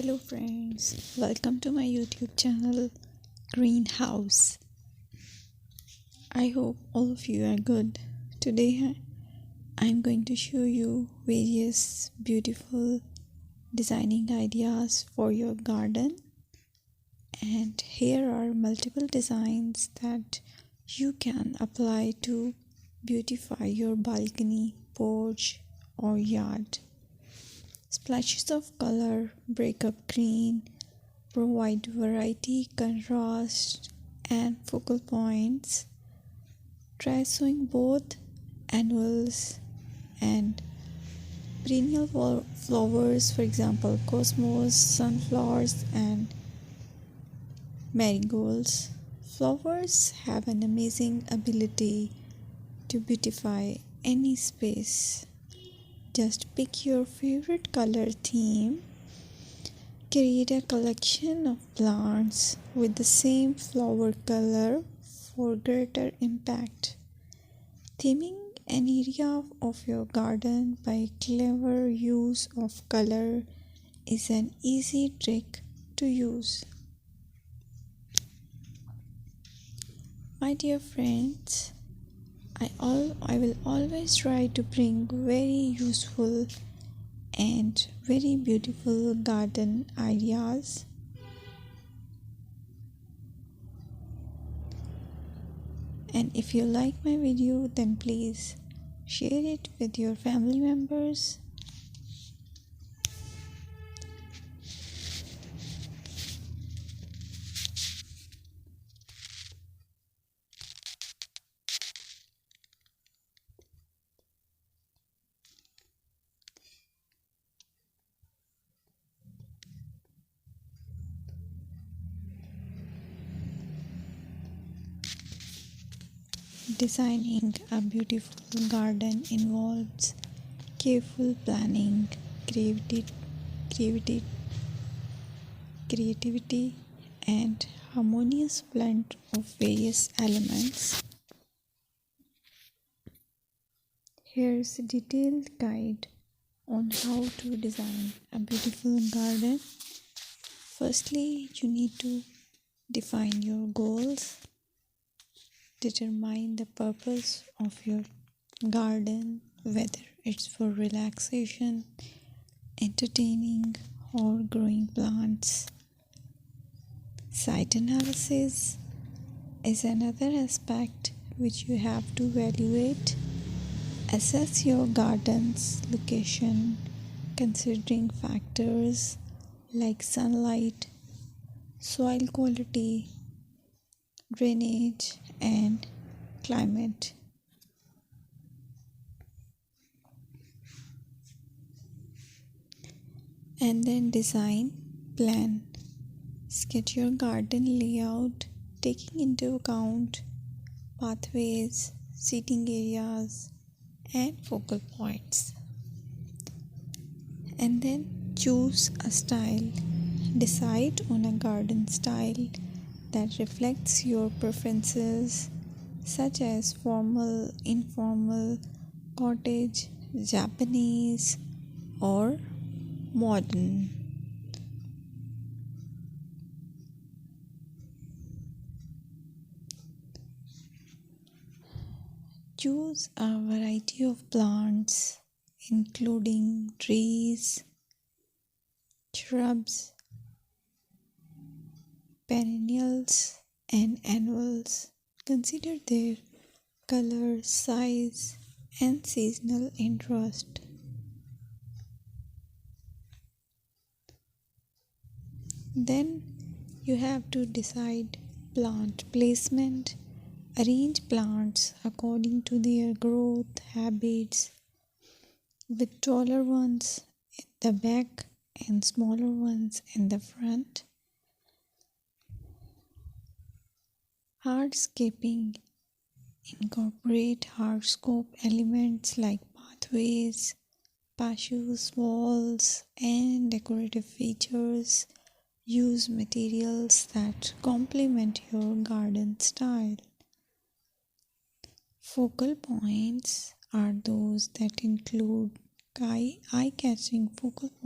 Hello friends, welcome to my YouTube channel Greenhouse. I hope all of you are good. Today I'm going to show you various beautiful designing ideas for your garden, and here are multiple designs that you can apply to beautify your balcony, porch or yard. Splashes of color break up green, provide variety, contrast, and focal points. Try sowing both annuals and perennial flowers, for example, cosmos, sunflowers, and marigolds. Flowers have an amazing ability to beautify any space. Just pick your favorite color theme. Create a collection of plants with the same flower color for greater impact. Theming an area of your garden by clever use of color is an easy trick to use. My dear friends, I will always try to bring very useful and very beautiful garden ideas. And if you like my video, then please share it with your family members. Designing a beautiful garden involves careful planning, creativity, creativity, and harmonious blend of various elements. Here's a detailed guide on how to design a beautiful garden. Firstly, you need to define your goals. Determine the purpose of your garden, whether it's for relaxation, entertaining, or growing plants. Site analysis is another aspect which you have to evaluate. Assess your garden's location, considering factors like sunlight, soil quality, drainage, and climate. And then design plan. Sketch your garden layout, taking into account pathways, seating areas, and focal points. And then choose a style. Decide on a garden style that reflects your preferences, such as formal, informal, cottage, Japanese, or modern. Choose a variety of plants, including trees, shrubs, perennials, and annuals. Consider their color, size, and seasonal interest. Then you have to decide plant placement. Arrange plants according to their growth habits, with taller ones in the back and smaller ones in the front. Hardscaping. Incorporate hardscape elements like pathways, patios, walls, and decorative features. Use materials that complement your garden style. Focal points are those that include eye-catching focal points